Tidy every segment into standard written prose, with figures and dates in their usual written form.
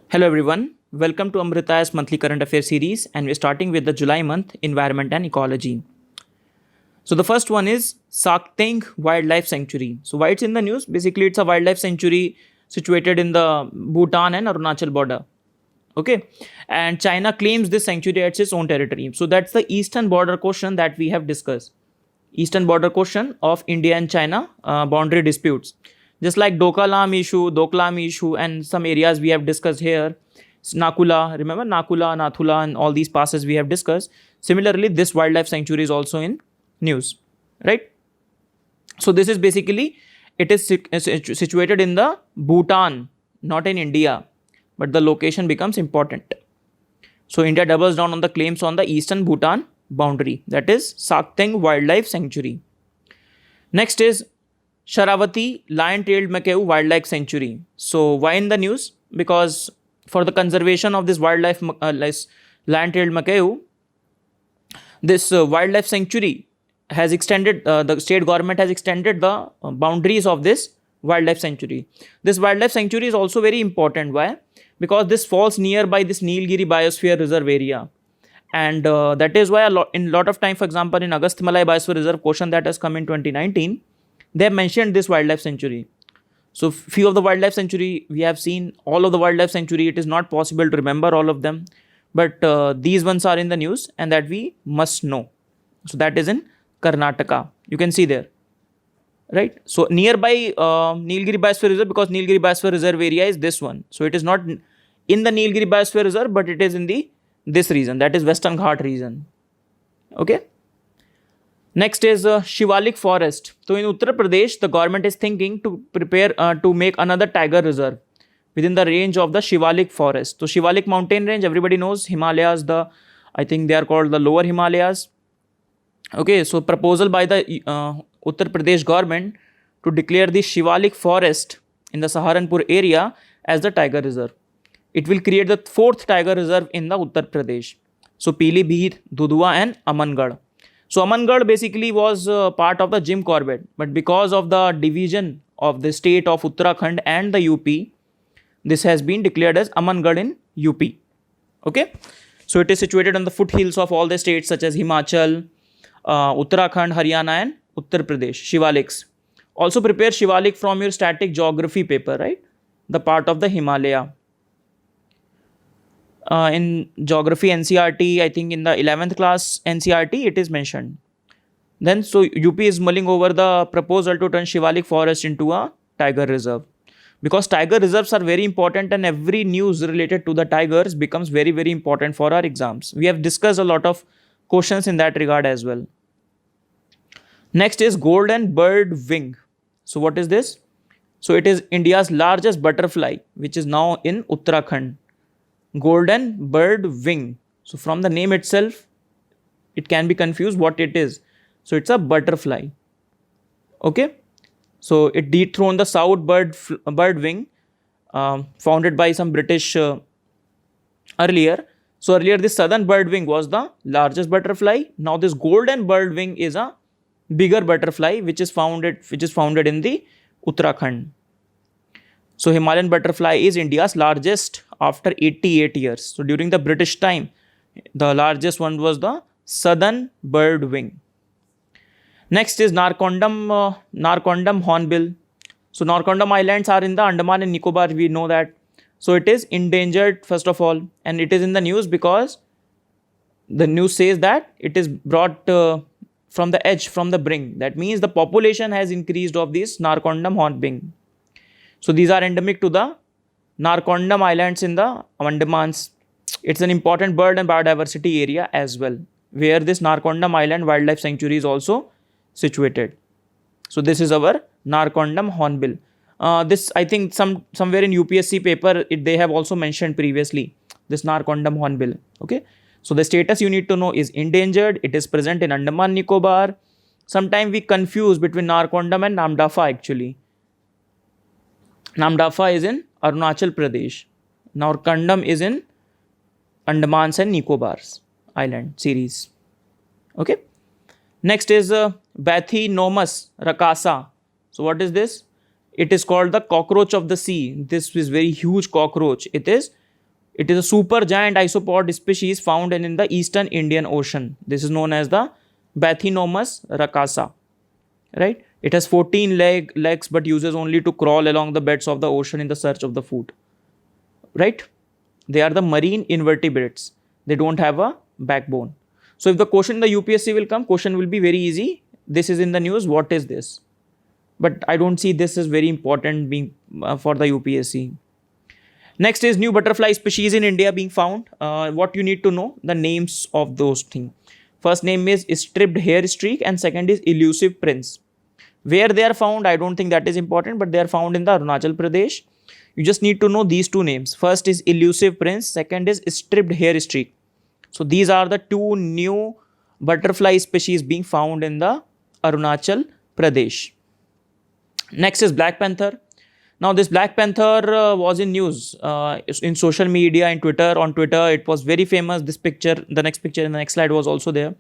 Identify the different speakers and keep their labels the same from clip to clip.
Speaker 1: Hello everyone, welcome to Amrita's monthly current affairs series, and we're starting with the July month environment and ecology. So the first one is Sakteng Wildlife Sanctuary. So why it's in the news? Basically, it's a wildlife sanctuary situated in the Bhutan and Arunachal border. Okay, and China claims this sanctuary as its own territory. So that's the eastern border question that we have discussed. Eastern border question of India and China boundary disputes. Just like Doklam issue, and some areas we have discussed here. Nakula, remember Nakula, Nathula, and all these passes we have discussed. Similarly, this wildlife sanctuary is also in news, right? So this is basically, it is situated in the Bhutan, not in India, but the location becomes important. So India doubles down on the claims on the eastern Bhutan boundary, that is Sakteng Wildlife Sanctuary. Next is Sharavati Lion-tailed Macaw Wildlife Sanctuary. So why in the news? Because for the conservation of this wildlife, lion-tailed macaw, this wildlife sanctuary has extended, the state government has extended the boundaries of this wildlife sanctuary. This wildlife sanctuary is also very important. Why? Because this falls nearby this Nilgiri Biosphere Reserve area. And that is why in lot of time, for example, in Agastyamalai Biosphere Reserve question that has come in 2019, they have mentioned this wildlife sanctuary. So few of the wildlife sanctuary we have seen, all of the wildlife sanctuary, it is not possible to remember all of them. But these ones are in the news and that we must know. So that is in Karnataka. You can see there, right? So nearby Nilgiri Biosphere Reserve, because Nilgiri Biosphere Reserve area is this one. So it is not in the Nilgiri Biosphere Reserve, but it is in this region, that is Western Ghat region. Okay. Next is Shivalik Forest. So in Uttar Pradesh, the government is thinking to prepare to make another tiger reserve within the range of the Shivalik Forest. So Shivalik mountain range, everybody knows, Himalayas, I think they are called the lower Himalayas. Okay, so proposal by the Uttar Pradesh government to declare the Shivalik Forest in the Saharanpur area as the tiger reserve. It will create the fourth tiger reserve in the Uttar Pradesh. So Pilibhit, Dudhwa and Amangarh. So Amangarh basically was part of the Jim Corbett, but because of the division of the state of Uttarakhand and the UP, this has been declared as Amangarh in UP. Okay, so it is situated on the foothills of all the states such as Himachal, Uttarakhand, Haryana and Uttar Pradesh. Shivaliks. Also prepare Shivalik from your static geography paper, right? The part of the Himalaya. In geography NCRT, I think in the 11th class NCRT, it is mentioned. Then, so UP is mulling over the proposal to turn Shivalik Forest into a tiger reserve. Because tiger reserves are very important and every news related to the tigers becomes very, very important for our exams. We have discussed a lot of questions in that regard as well. Next is golden bird wing. So what is this? So it is India's largest butterfly, which is now in Uttarakhand. Golden bird wing. So from the name itself, it can be confused what it is. So it's a butterfly. Okay. So it dethroned the south bird wing, founded by some British earlier. So earlier this southern bird wing was the largest butterfly. Now this golden bird wing is a bigger butterfly which is founded in the Uttarakhand. So Himalayan butterfly is India's largest after 88 years. So during the British time, the largest one was the southern bird wing. Next is Narcondam hornbill. So Narcondam Islands are in the Andaman and Nicobar, we know that. So it is endangered first of all, and it is in the news because the news says that it is brought from the edge, from the brink. That means the population has increased of this Narcondam hornbill. So these are endemic to the Narcondam Islands in the Andamans. It's an important bird and biodiversity area as well, where this Narcondam Island Wildlife Sanctuary is also situated. So this is our Narcondam hornbill. This I think somewhere in UPSC paper they have also mentioned previously, this Narcondam hornbill. Okay, so the status you need to know is endangered. It is present in Andaman Nicobar. Sometimes we confuse between Narcondam and Namdapha actually. Namdapha is in Arunachal Pradesh. Narcondam is in Andamans and Nicobars Island series. Okay. Next is Bathynomus racasa. So what is this? It is called the cockroach of the sea. This is very huge cockroach. It is a super giant isopod species found in the eastern Indian Ocean. This is known as the Bathynomus racasa. Right? It has 14 legs but uses only to crawl along the beds of the ocean in the search of the food. Right? They are the marine invertebrates. They don't have a backbone. So if the question in the UPSC will come, question will be very easy. This is in the news. What is this? But I don't see this as very important being for the UPSC. Next is new butterfly species in India being found. What you need to know, the names of those things. First name is striped hair streak and second is elusive prince. Where they are found, I don't think that is important, but they are found in the Arunachal Pradesh. You just need to know these two names. First is elusive prince, second is striped hair streak. So these are the two new butterfly species being found in the Arunachal Pradesh. Next is Black Panther. Now this Black Panther was in news in social media, in Twitter. On Twitter, it was very famous. This picture, the next picture in the next slide was also there.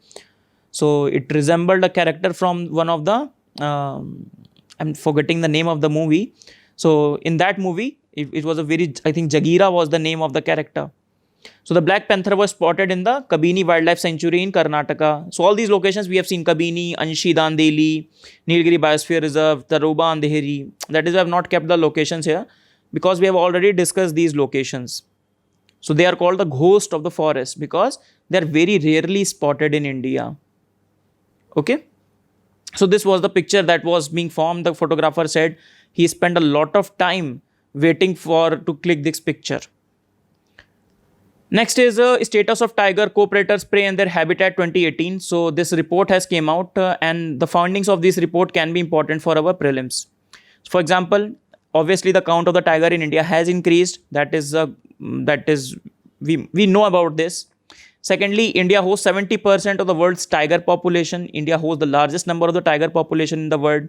Speaker 1: So it resembled a character from one of the, I'm forgetting the name of the movie. So in that movie, it was a very, I think Jagira was the name of the character. So the Black Panther was spotted in the Kabini Wildlife Sanctuary in Karnataka. So all these locations we have seen: Kabini, Anshi Dandeli, Nilgiri Biosphere Reserve, Taroba Andheri. That is why I have not kept the locations here because we have already discussed these locations. So they are called the ghost of the forest because they are very rarely spotted in India. Okay. So this was the picture that was being formed. The photographer said he spent a lot of time waiting to click this picture. Next is status of tiger co-predators prey and their habitat 2018. So this report has came out and the findings of this report can be important for our prelims. So for example, obviously the count of the tiger in India has increased. That is we know about this. Secondly, India hosts 70% of the world's tiger population. India hosts the largest number of the tiger population in the world.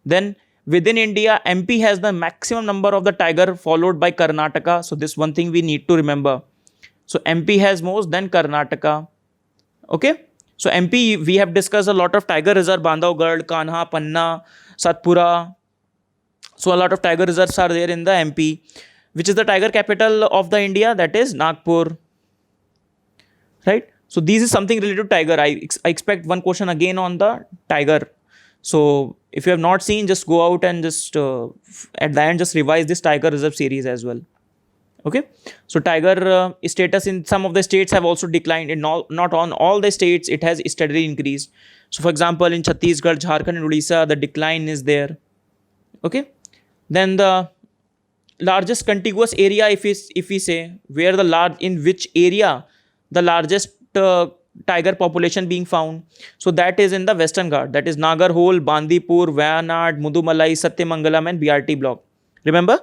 Speaker 1: Then within India, MP has the maximum number of the tiger, followed by Karnataka. So this one thing we need to remember. So MP has most, then Karnataka. Okay. So MP, we have discussed a lot of tiger reserve, Bandhavgarh, Kanha, Panna, Satpura. So a lot of tiger reserves are there in the MP. Which is the tiger capital of the India? That is Nagpur. Right. So this is something related to tiger. I expect one question again on the tiger. So if you have not seen, just go out and just at the end just revise this tiger reserve series as well. Okay. So tiger status in some of the states have also declined. In not on all the states, it has steadily increased. So for example, in Chhattisgarh, Jharkhand and Odisha, the decline is there. Okay. Then the largest contiguous area, if we say where in which area the largest tiger population being found. So that is in the Western Ghat. That is Nagarhole, Bandipur, Wayanad, Mudumalai, Satyamangalam and BRT block. Remember?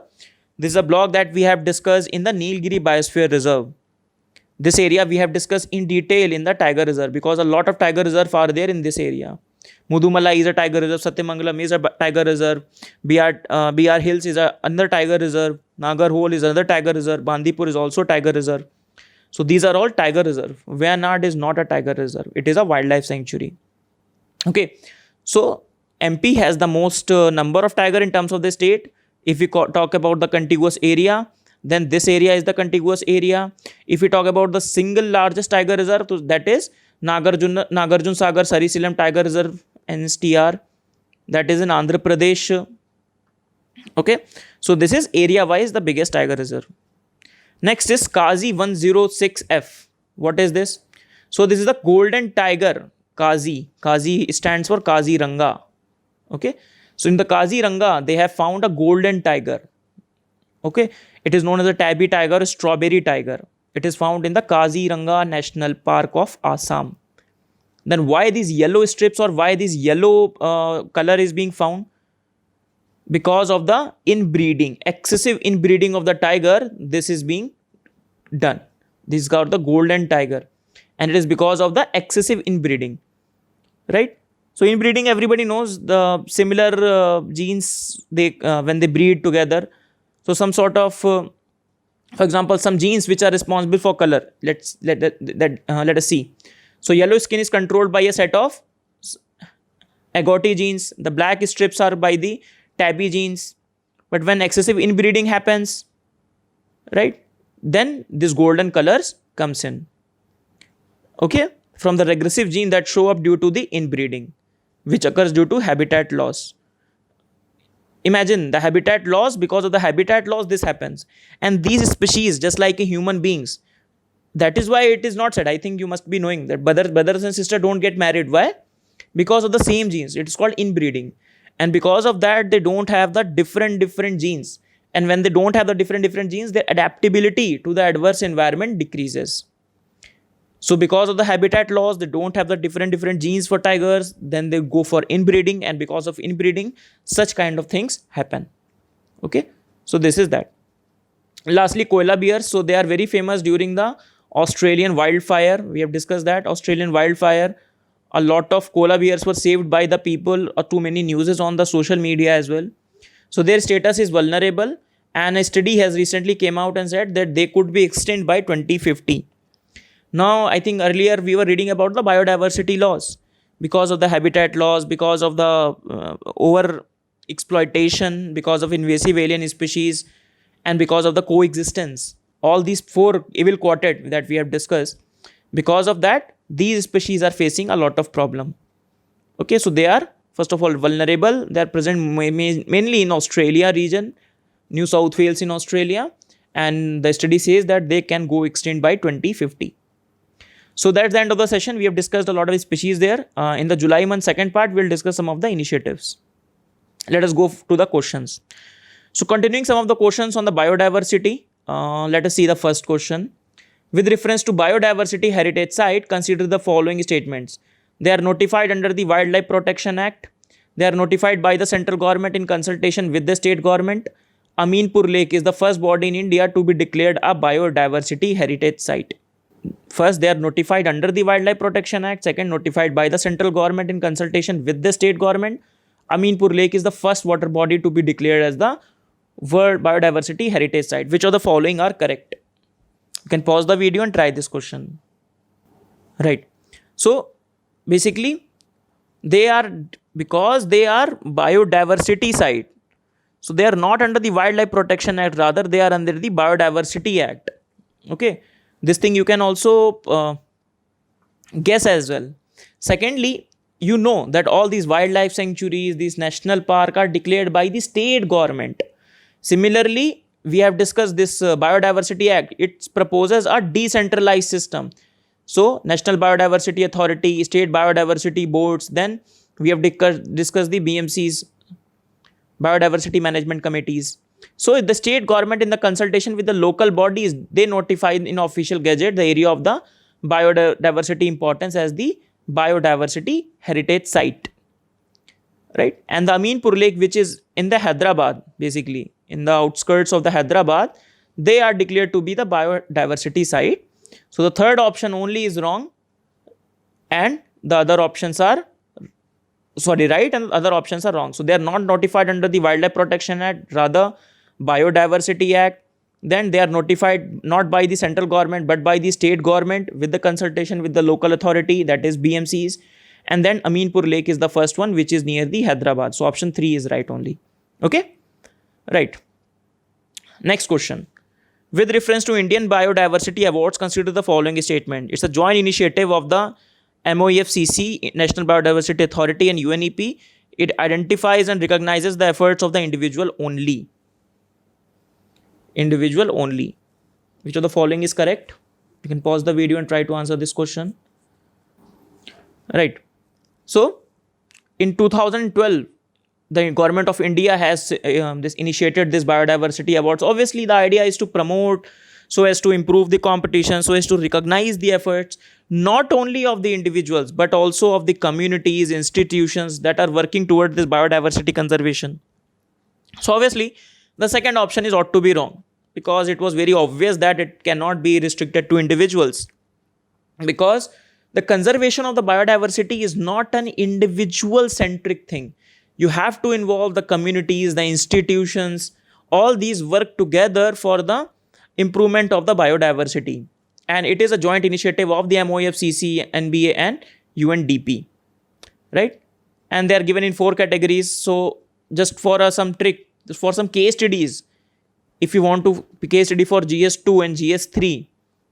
Speaker 1: This is a block that we have discussed in the Nilgiri Biosphere Reserve. This area we have discussed in detail in the Tiger Reserve because a lot of Tiger Reserve are there in this area. Mudumalai is a Tiger Reserve, Satyamangalam is a Tiger Reserve, BR Hills is another Tiger Reserve, Nagarhole is another Tiger Reserve, Bandipur is also Tiger Reserve. So these are all Tiger Reserve. Wayanad is not a Tiger Reserve. It is a wildlife sanctuary. Okay. So MP has the most number of tiger in terms of the state. If we talk about the contiguous area, then this area is the contiguous area. If we talk about the single largest tiger reserve, that is Nagarjun Sagar Sarisalam Tiger Reserve, NSTR. That is in Andhra Pradesh. Okay. So this is area wise the biggest tiger reserve. Next is Kazi 106F. What is this? So this is the golden tiger. Kazi. Kazi stands for Kaziranga. Okay. So in the Kaziranga, they have found a golden tiger. Okay. It is known as a tabby tiger, strawberry tiger. It is found in the Kaziranga National Park of Assam. Then why these yellow strips or why this yellow color is being found? Because of the inbreeding, excessive inbreeding of the tiger, this is being done. This is called the golden tiger. And it is because of the excessive inbreeding. Right? So inbreeding, everybody knows the similar genes, when they breed together. So some sort of, for example, some genes which are responsible for color. Let us see. So yellow skin is controlled by a set of agouti genes. The black strips are by the tabby genes. but when excessive inbreeding happens, right, then this golden colors comes in, okay, from the regressive gene that show up due to the inbreeding, which occurs due to habitat loss. Imagine the habitat loss. Because of the habitat loss, this happens. And these species, just like human beings, that is why it is not said, I think you must be knowing that brothers and sisters don't get married. Why? Because of the same genes. It is called inbreeding. And because of that, they don't have the different genes. And when they don't have the different genes, their adaptability to the adverse environment decreases. So because of the habitat loss, they don't have the different genes for tigers, then they go for inbreeding, and because of inbreeding, such kind of things happen. Okay, so this is that. Lastly, koala bears. So they are very famous during the Australian wildfire. We have discussed that Australian wildfire. A lot of koala bears were saved by the people, or too many newses on the social media as well. So their status is vulnerable, and a study has recently came out and said that they could be extinct by 2050. Now, I think earlier we were reading about the biodiversity loss because of the habitat loss, because of the over exploitation, because of invasive alien species, and because of the coexistence. All these four evil quartet that we have discussed, because of that, these species are facing a lot of problem. Okay, so they are, first of all, vulnerable. They are present mainly in Australia region, New South Wales in Australia, and the study says that they can go extinct by 2050. So that's the end of the session. We have discussed a lot of species there. In the July month second part, we'll discuss some of the initiatives. Let us go to the questions. So continuing some of the questions on the biodiversity, let us see the first question. With reference to biodiversity heritage site, consider the following statements. They are notified under the Wildlife Protection Act. They are notified by the central government in consultation with the state government. Aminpur Lake is the first body in India to be declared a biodiversity heritage site. First, they are notified under the Wildlife Protection Act. Second, notified by the central government in consultation with the state government. Aminpur Lake is the first water body to be declared as the World Biodiversity Heritage Site. Which of the following are correct? You can pause the video and try this question. Right. So, basically, because they are biodiversity site. So, they are not under the Wildlife Protection Act. Rather, they are under the Biodiversity Act. Okay. This thing you can also guess as well. Secondly, you know that all these wildlife sanctuaries, these national parks are declared by the state government. Similarly, we have discussed this Biodiversity Act. It proposes a decentralized system. So, National Biodiversity Authority, state biodiversity boards, then we have discussed the BMCs, Biodiversity Management Committees. So, the state government in the consultation with the local bodies, they notify in official gazette the area of the biodiversity importance as the biodiversity heritage site. Right? And the Aminpur Lake, which is in the Hyderabad, basically, in the outskirts of the Hyderabad, they are declared to be the biodiversity site. So, the third option only is wrong, and the other options are right, and other options are wrong. So, they are not notified under the Wildlife Protection Act, rather Biodiversity Act. Then they are notified not by the central government but by the state government with the consultation with the local authority, that is BMCs. And then Aminpur Lake is the first one, which is near the Hyderabad. So, option 3 is right only. Okay? Right. Next question. With reference to Indian Biodiversity Awards, consider the following statement. It's a joint initiative of the MOEFCC, National Biodiversity Authority, and UNEP. It identifies and recognizes the efforts of the individual only. Individual only. Which of the following is correct? You can pause the video and try to answer this question. Right. So, in 2012, the government of India has initiated this biodiversity awards. Obviously, the idea is to promote, so as to improve the competition, so as to recognize the efforts not only of the individuals but also of the communities, institutions that are working toward this biodiversity conservation. So obviously, the second option is ought to be wrong, because it was very obvious that it cannot be restricted to individuals, because the conservation of the biodiversity is not an individual centric thing. You have to involve the communities, the institutions, all these work together for the improvement of the biodiversity. And it is a joint initiative of the MOEFCC, NBA and UNDP. Right? And they are given in 4 categories. So just for some trick, for some case studies, if you want to case study for GS2 and GS3,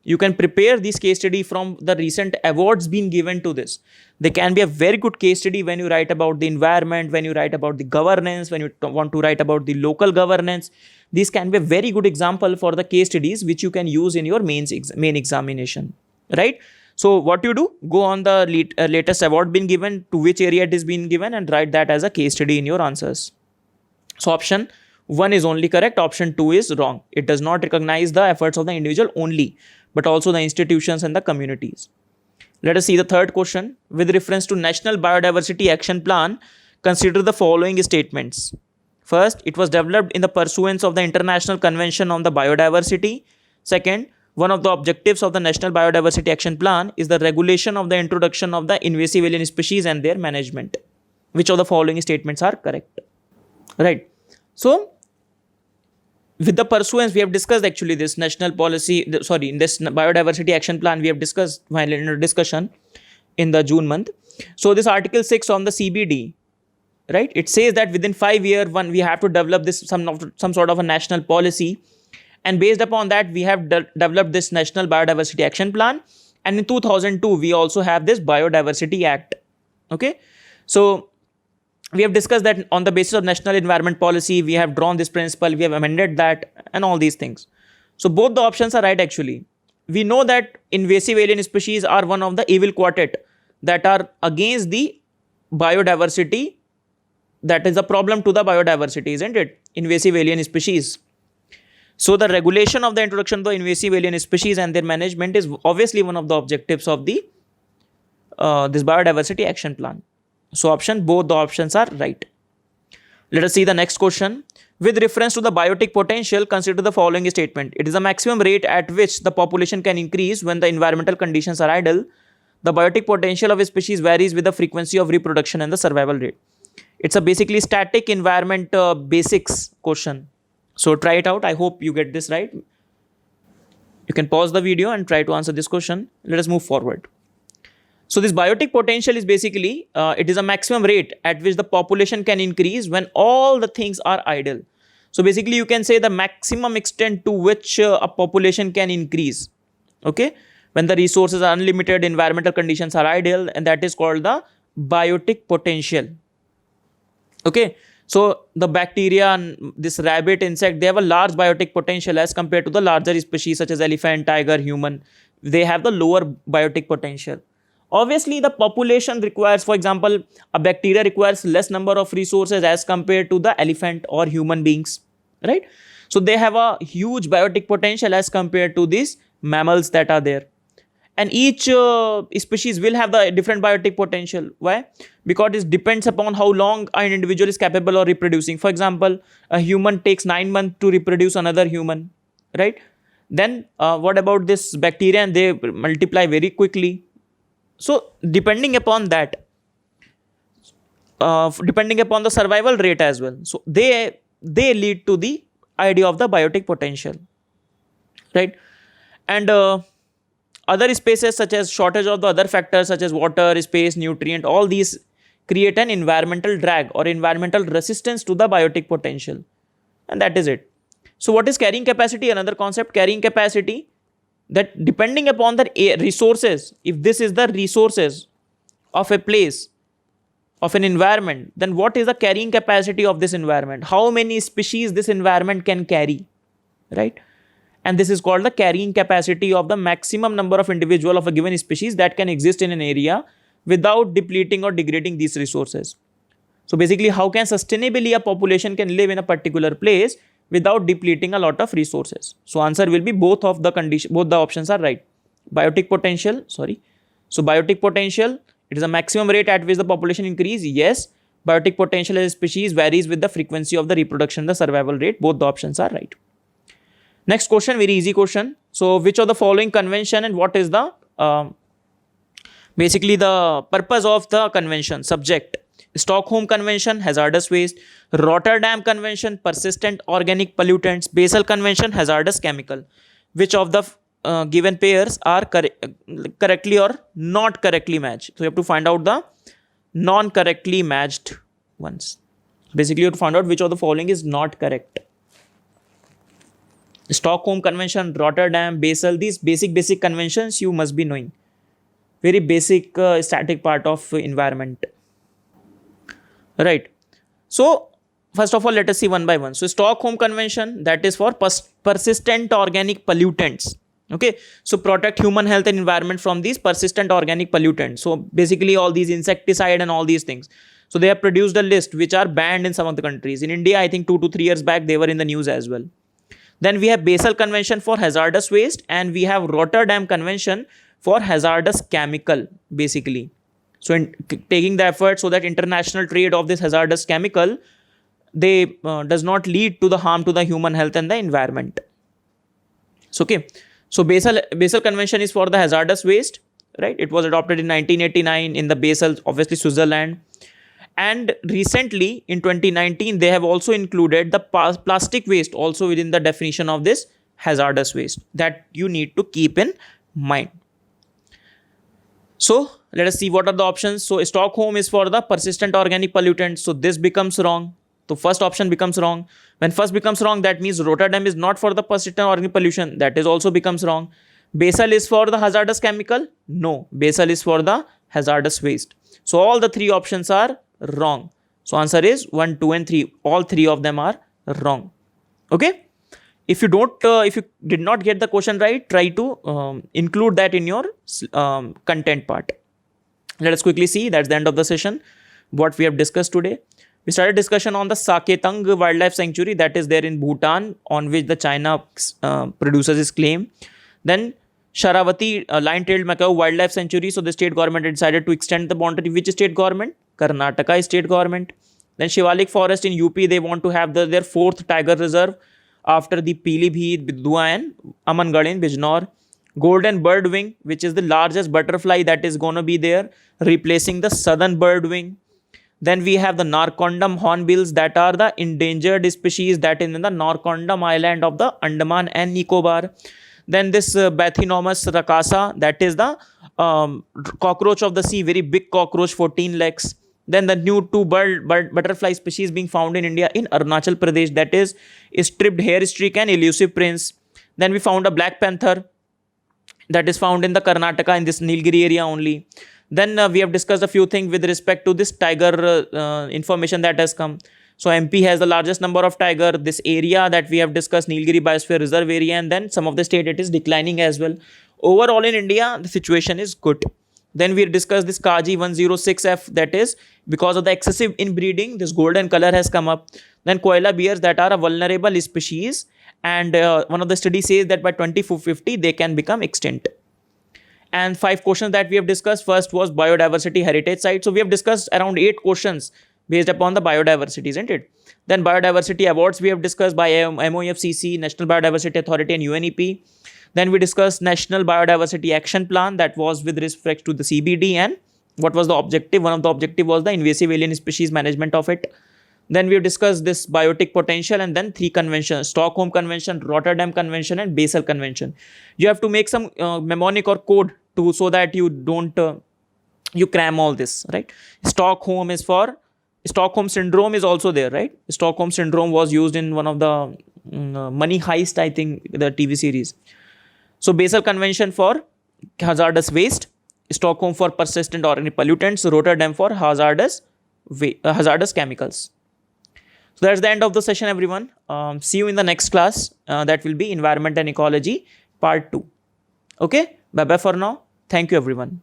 Speaker 1: you can prepare this case study from the recent awards being given to this. They can be a very good case study when you write about the environment, when you write about the governance, when you want to write about the local governance. This can be a very good example for the case studies which you can use in your main examination, right? So what you do, go on the latest award being given, to which area it is being given, and write that as a case study in your answers. So option 1 is only correct, option 2 is wrong. It does not recognize the efforts of the individual only, but also the institutions and the communities. Let us see the third question. With reference to National Biodiversity Action Plan, consider the following statements. First, it was developed in the pursuance of the International Convention on the Biodiversity. Second, one of the objectives of the National Biodiversity Action Plan is the regulation of the introduction of the invasive alien species and their management. Which of the following statements are correct? Right. So, with the pursuance, we have discussed actually this national policy, in this biodiversity action plan, we have discussed while in a discussion in the June month. So this article 6 on the CBD, right? It says that within 5 years, we have to develop this some sort of a national policy. And based upon that, we have developed this National Biodiversity Action Plan. And in 2002, we also have this Biodiversity Act. Okay. So we have discussed that on the basis of national environment policy, we have drawn this principle, we have amended that, and all these things. So both the options are right actually. We know that invasive alien species are one of the evil quartet that are against the biodiversity. That is a problem to the biodiversity, isn't it? Invasive alien species. So the regulation of the introduction of the invasive alien species and their management is obviously one of the objectives of the this biodiversity action plan. So both the options are right. Let us see the next question. With reference to the biotic potential, consider the following statement. It is the maximum rate at which the population can increase when the environmental conditions are ideal. The biotic potential of a species varies with the frequency of reproduction and the survival rate. It's a basically static environment basics question. So try it out. I hope you get this right. You can pause the video and try to answer this question. Let us move forward. So this biotic potential is basically, it is a maximum rate at which the population can increase when all the things are ideal. So basically you can say the maximum extent to which a population can increase. Okay. When the resources are unlimited, environmental conditions are ideal, and that is called the biotic potential. Okay. So the bacteria and this rabbit, insect, they have a large biotic potential as compared to the larger species such as elephant, tiger, human. They have the lower biotic potential. Obviously, the population requires, for example, a bacteria requires less number of resources as compared to the elephant or human beings, right? So they have a huge biotic potential as compared to these mammals that are there. And each species will have the different biotic potential. Why? Because it depends upon how long an individual is capable of reproducing. For example, a human takes 9 months to reproduce another human, right? Then what about this bacteria? And they multiply very quickly. So depending upon that, depending upon the survival rate as well. So they lead to the idea of the biotic potential, right? And other spaces such as shortage of the other factors such as water, space, nutrient, all these create an environmental drag or environmental resistance to the biotic potential. And that is it. So what is carrying capacity? Another concept, carrying capacity, that depending upon the resources, if this is the resources of a place, of an environment, then what is the carrying capacity of this environment? How many species this environment can carry, right? And this is called the carrying capacity of the maximum number of individual of a given species that can exist in an area without depleting or degrading these resources. So basically, how can sustainably a population can live in a particular place without depleting a lot of resources? So answer will be both of the condition, both the options are right. Biotic potential, So biotic potential, it is a maximum rate at which the population increase. Yes. Biotic potential as a species varies with the frequency of the reproduction, the survival rate. Both the options are right. Next question, very easy question. So which of the following convention and what is the basically the purpose of the convention? Subject: Stockholm Convention, hazardous waste; Rotterdam Convention, persistent organic pollutants; Basel Convention, hazardous chemical. Which of the given pairs are correctly or not correctly matched? So you have to find out the non-correctly matched ones. Basically, you have to find out which of the following is not correct. Stockholm Convention, Rotterdam, Basel, these basic conventions you must be knowing. Very basic static part of environment. Right. So, first of all, let us see one by one. So, Stockholm Convention, that is for persistent organic pollutants. Okay. So, protect human health and environment from these persistent organic pollutants. So, basically all these insecticide and all these things. So, they have produced a list which are banned in some of the countries. In India, I think 2 to 3 years back, they were in the news as well. Then we have Basel Convention for hazardous waste, and we have Rotterdam Convention for hazardous chemical, basically. So, taking the effort so that international trade of this hazardous chemical, they does not lead to the harm to the human health and the environment. So, okay. So, Basel Convention is for the hazardous waste, right? It was adopted in 1989 in the Basel, obviously Switzerland. And recently in 2019, they have also included the plastic waste also within the definition of this hazardous waste that you need to keep in mind. So let us see what are the options. So Stockholm is for the persistent organic pollutants. So this becomes wrong. So first option becomes wrong. When first becomes wrong, that means Rotterdam is not for the persistent organic pollution. That is also becomes wrong. Basel is for the hazardous chemical. No, Basel is for the hazardous waste. So all the three options are wrong. So answer is 1, 2 and 3. All three of them are wrong. Okay. If you did not get the question right, try to include that in your content part. Let us quickly see. That's the end of the session. What we have discussed today. We started discussion on the Saketang Wildlife Sanctuary that is there in Bhutan, on which the China produces its claim. Then Sharavati Lion-tailed Macaw Wildlife Sanctuary. So the state government decided to extend the boundary. Which state government? Karnataka state government. Then Shivalik Forest in UP, they want to have their 4th tiger reserve after the Pilibhit, Bidua and Amangarh in Bijnor. Golden bird wing, which is the largest butterfly that is going to be there, replacing the southern bird wing. Then we have the Narcondam hornbills, that are the endangered species that is in the Narcondam island of the Andaman and Nicobar. Then this Bathynomus rakasa, that is the cockroach of the sea, very big cockroach, 14 legs. Then the new 2 butterfly species being found in India in Arunachal Pradesh, that is striped hair streak and elusive prince. Then we found a black panther that is found in the Karnataka in this Nilgiri area only. Then we have discussed a few things with respect to this tiger information that has come. So MP has the largest number of tiger. This area that we have discussed, Nilgiri Biosphere Reserve area, and then some of the state it is declining as well. Overall in India, the situation is good. Then we discussed this Kaji 106F, that is because of the excessive inbreeding, this golden color has come up. Then koala bears, that are a vulnerable species, and one of the studies says that by 2050 they can become extinct. And 5 questions that we have discussed. First was biodiversity heritage site. So we have discussed around 8 questions based upon the biodiversity, isn't it? Then biodiversity awards we have discussed by MOFCC, National Biodiversity Authority and UNEP. Then we discussed National Biodiversity Action Plan, that was with respect to the CBD, and what was the objective? One of the objective was the invasive alien species management of it. Then we have discussed this biotic potential, and then 3 conventions: Stockholm Convention, Rotterdam Convention and Basel Convention. You have to make some mnemonic or code so that you don't you cram all this, right? Stockholm is for Stockholm Syndrome is also there, right? Stockholm Syndrome was used in one of the Money Heist, I think, the TV series. So Basel Convention for hazardous waste, Stockholm for persistent organic pollutants, Rotterdam for hazardous chemicals. So that's the end of the session, everyone. See you in the next class. That will be Environment and Ecology Part 2. Okay, bye bye for now. Thank you, everyone.